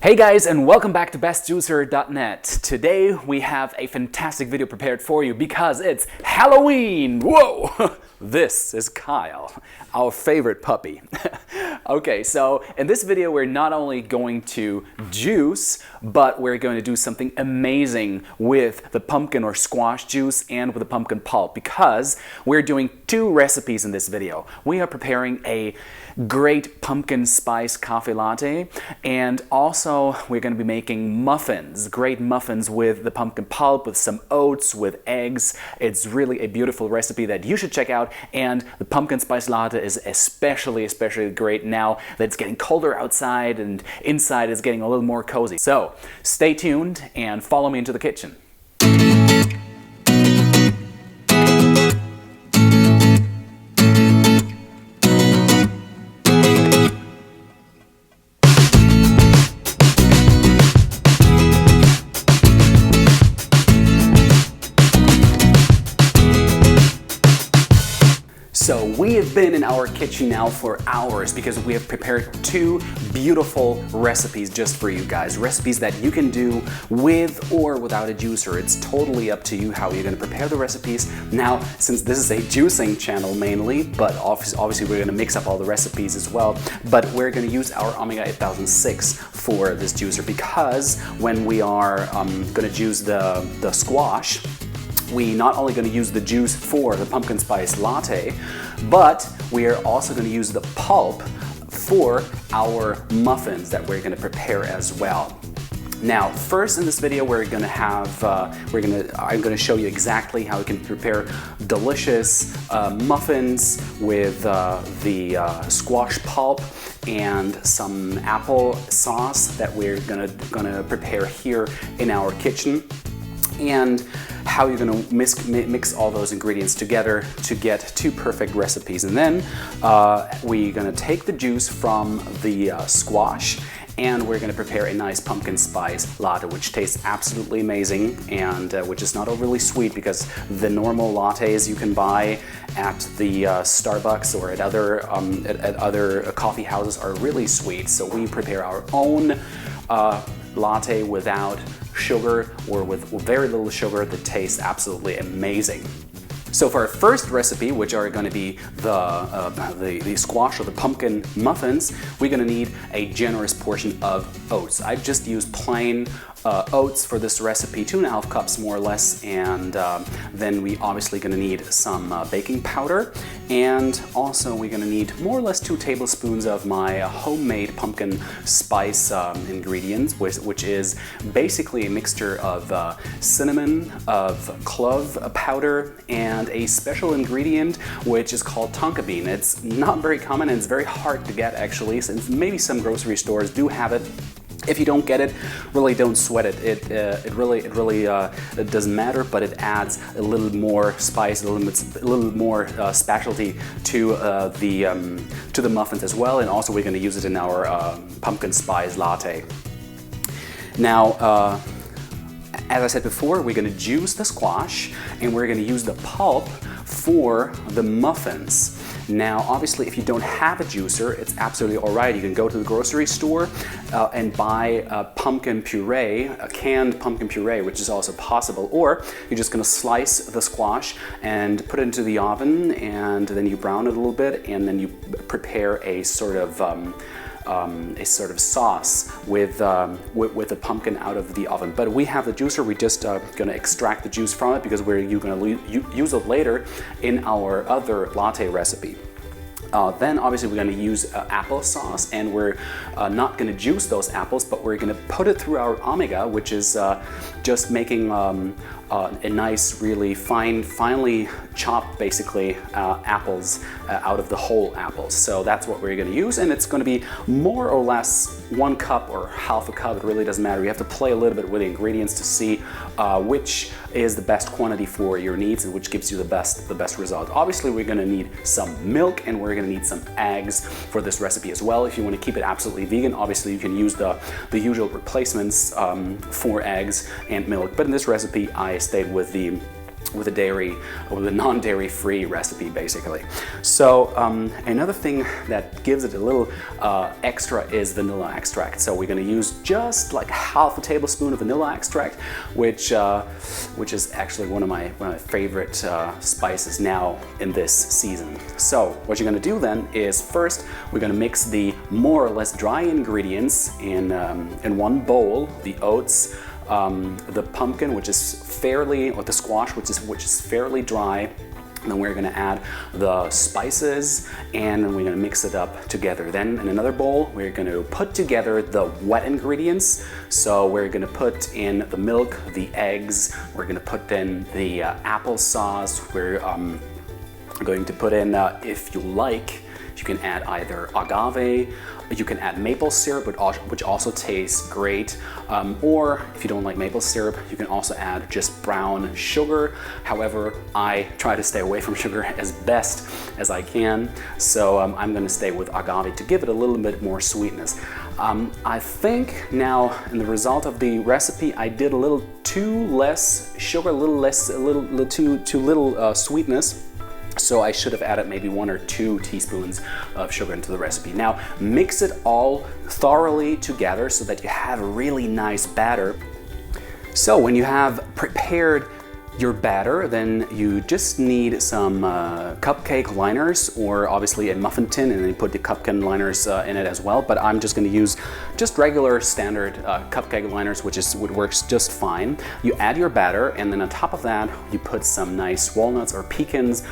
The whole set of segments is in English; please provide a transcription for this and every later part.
Hey guys, and welcome back to bestjuicer.net. Today we have a fantastic video prepared for you because it's Halloween! Whoa! This is Kyle, our favorite puppy. Okay, so in this video we're not only going to juice, but we're going to do something amazing with the pumpkin or squash juice and with the pumpkin pulp because we're doing two recipes in this video. We are preparing a great pumpkin spice coffee latte, and also we're going to be making muffins, great muffins with the pumpkin pulp, with some oats, with eggs. It's really a beautiful recipe that you should check out, and the pumpkin spice latte is especially great now that it's getting colder outside and inside is getting a little more cozy. So stay tuned and follow me into the kitchen. So we have been in our kitchen now for hours because we have prepared two beautiful recipes just for you guys. Recipes that you can do with or without a juicer. It's totally up to you how you're going to prepare the recipes. Now, since this is a juicing channel mainly, but obviously we're going to mix up all the recipes as well, but we're going to use our Omega 8006 for this juicer because when we are going to juice the squash, we not only going to use the juice for the pumpkin spice latte, but we are also going to use the pulp for our muffins that we're going to prepare as well. Now, first in this video, I'm going to show you exactly how you can prepare delicious muffins with the squash pulp and some apple sauce that we're gonna prepare here in our kitchen, and how you're going to mix all those ingredients together to get two perfect recipes. And then we're going to take the juice from the squash and we're going to prepare a nice pumpkin spice latte, which tastes absolutely amazing and which is not overly sweet because the normal lattes you can buy at the Starbucks or at other coffee houses are really sweet. So we prepare our own latte without sugar or with very little sugar that tastes absolutely amazing. So for our first recipe, which are going to be the squash or the pumpkin muffins, we're going to need a generous portion of oats. I've just used plain oats for this recipe, 2.5 cups more or less, and then we obviously going to need some baking powder, and also we're going to need more or less 2 tablespoons of my homemade pumpkin spice ingredients, which is basically a mixture of cinnamon, of clove powder, and a special ingredient which is called tonkabean. It's not very common and it's very hard to get actually, since maybe some grocery stores do have it. If you don't get it, really don't sweat it. It really doesn't matter, but it adds a little more spice, a little more specialty to the muffins as well. And also we're going to use it in our pumpkin spice latte. Now, as I said before, we're going to juice the squash and we're going to use the pulp for the muffins. Now, obviously, if you don't have a juicer, it's absolutely all right. You can go to the grocery store and buy a pumpkin puree, a canned pumpkin puree, which is also possible. Or you're just going to slice the squash and put it into the oven, and then you brown it a little bit, and then you prepare a sort of sauce with the pumpkin out of the oven. But we have the juicer. We're just going to extract the juice from it because we're going to use it later in our other latte recipe. Then obviously we're going to use apple sauce, and we're not going to juice those apples, but we're going to put it through our Omega, which is just making a nice, really finely chopped, basically, apples out of the whole apples. So that's what we're going to use, and it's going to be more or less 1 cup or half a cup. It really doesn't matter. You have to play a little bit with the ingredients to see which is the best quantity for your needs and which gives you the best result. Obviously, we're going to need some milk, and we're going to need some eggs for this recipe as well. If you want to keep it absolutely vegan, obviously you can use the usual replacements for eggs and milk. But in this recipe, I stayed with the a non-dairy free recipe basically. So another thing that gives it a little extra is vanilla extract. So we're going to use just like half a tablespoon of vanilla extract, which is actually one of my favorite spices now in this season. So what you're going to do then is first we're going to mix the more or less dry ingredients in one bowl: the oats, the pumpkin, which is or the squash, which is fairly dry. And then we're going to add the spices, and then we're going to mix it up together. Then in another bowl, we're going to put together the wet ingredients. So we're going to put in the milk, the eggs. We're going to put in the applesauce. We're going to put in, if you like, you can add either agave. You can add maple syrup, which also tastes great, or if you don't like maple syrup, you can also add just brown sugar. However, I try to stay away from sugar as best as I can, so I'm going to stay with agave to give it a little bit more sweetness. I think now, in the result of the recipe, I did a little too less sugar, a little too little sweetness. So I should have added maybe 1 or 2 teaspoons of sugar into the recipe. Now mix it all thoroughly together so that you have a really nice batter. So when you have prepared your batter, then you just need some cupcake liners, or obviously a muffin tin, and then you put the cupcake liners in it as well. But I'm just going to use just regular standard cupcake liners, which works just fine. You add your batter, and then on top of that, you put some nice walnuts or pecans,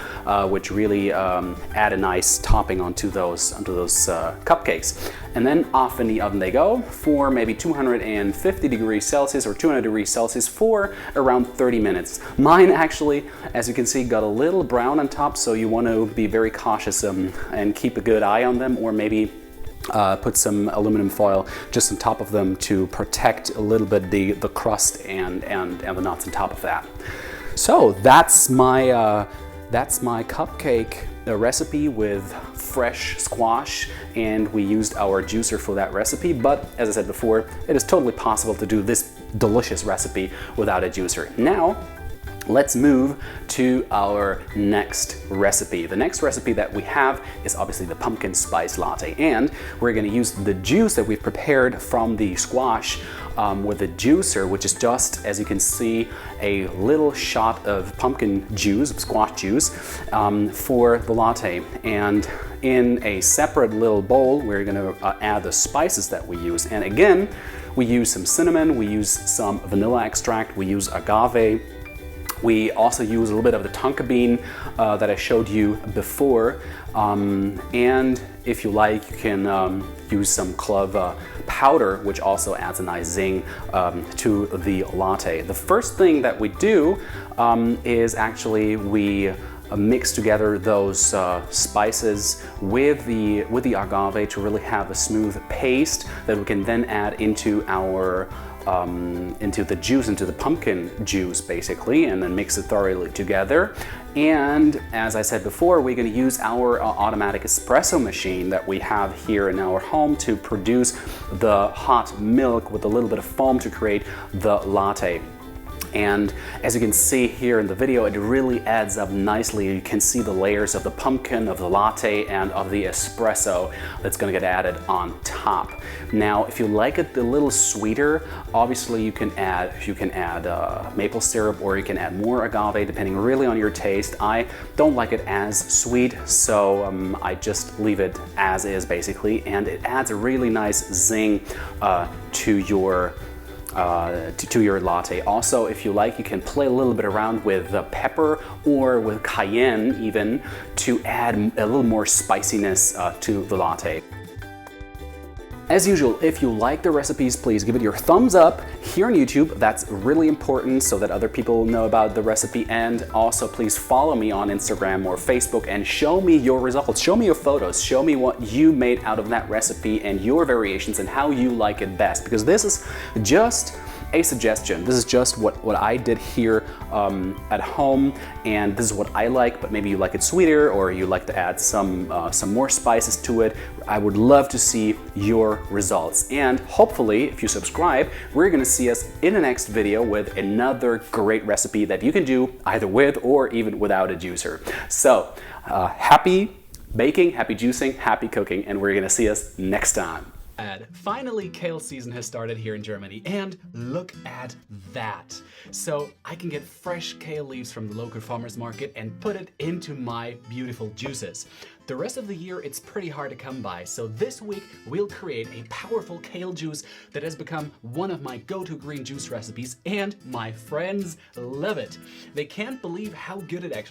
which really add a nice topping onto those cupcakes. And then off in the oven they go for maybe 250 degrees Celsius or 200 degrees Celsius for around 30 minutes. Mine actually, as you can see, got a little brown on top, so you want to be very cautious and keep a good eye on them, or maybe put some aluminum foil just on top of them to protect a little bit the crust and the nuts on top of that. So that's my cupcake recipe with fresh squash, and we used our juicer for that recipe. But as I said before, it is totally possible to do this delicious recipe without a juicer. Now let's move to our next recipe. The next recipe that we have is obviously the pumpkin spice latte, and we're going to use the juice that we've prepared from the squash with a juicer, which is just, as you can see, a little shot of pumpkin juice, squash juice, for the latte. And in a separate little bowl, we're going to add the spices that we use. And again, we use some cinnamon, we use some vanilla extract, we use agave. We also use a little bit of the tonkabean that I showed you before, and if you like, you can use some clove powder, which also adds a nice zing to the latte. The first thing that we do is actually we mix together those spices with the agave to really have a smooth paste that we can then add into our into the juice, into the pumpkin juice basically, and then mix it thoroughly together. And as I said before, we're going to use our automatic espresso machine that we have here in our home to produce the hot milk with a little bit of foam to create the latte. And as you can see here in the video, it really adds up nicely. You can see the layers of the pumpkin, of the latte, and of the espresso that's going to get added on top. Now, if you like it a little sweeter, obviously you can add maple syrup, or you can add more agave, depending really on your taste. I don't like it as sweet, so I just leave it as is basically, and it adds a really nice zing to your latte. Also, if you like, you can play a little bit around with pepper or with cayenne even to add a little more spiciness to the latte. As usual, if you like the recipes, please give it your thumbs up here on YouTube. That's really important so that other people know about the recipe. And also, please follow me on Instagram or Facebook and show me your results. Show me your photos. Show me what you made out of that recipe and your variations and how you like it best. Because this is just a suggestion. This is just what I did here at home, and this is what I like, but maybe you like it sweeter or you like to add some more spices to it. I would love to see your results. And hopefully, if you subscribe, we're gonna see us in the next video with another great recipe that you can do either with or even without a juicer. So, happy baking, happy juicing, happy cooking, and we're gonna see us next time. Finally, kale season has started here in Germany, and look at that. So I can get fresh kale leaves from the local farmer's market and put it into my beautiful juices. The rest of the year, it's pretty hard to come by, so this week we'll create a powerful kale juice that has become one of my go-to green juice recipes, and my friends love it. They can't believe how good it actually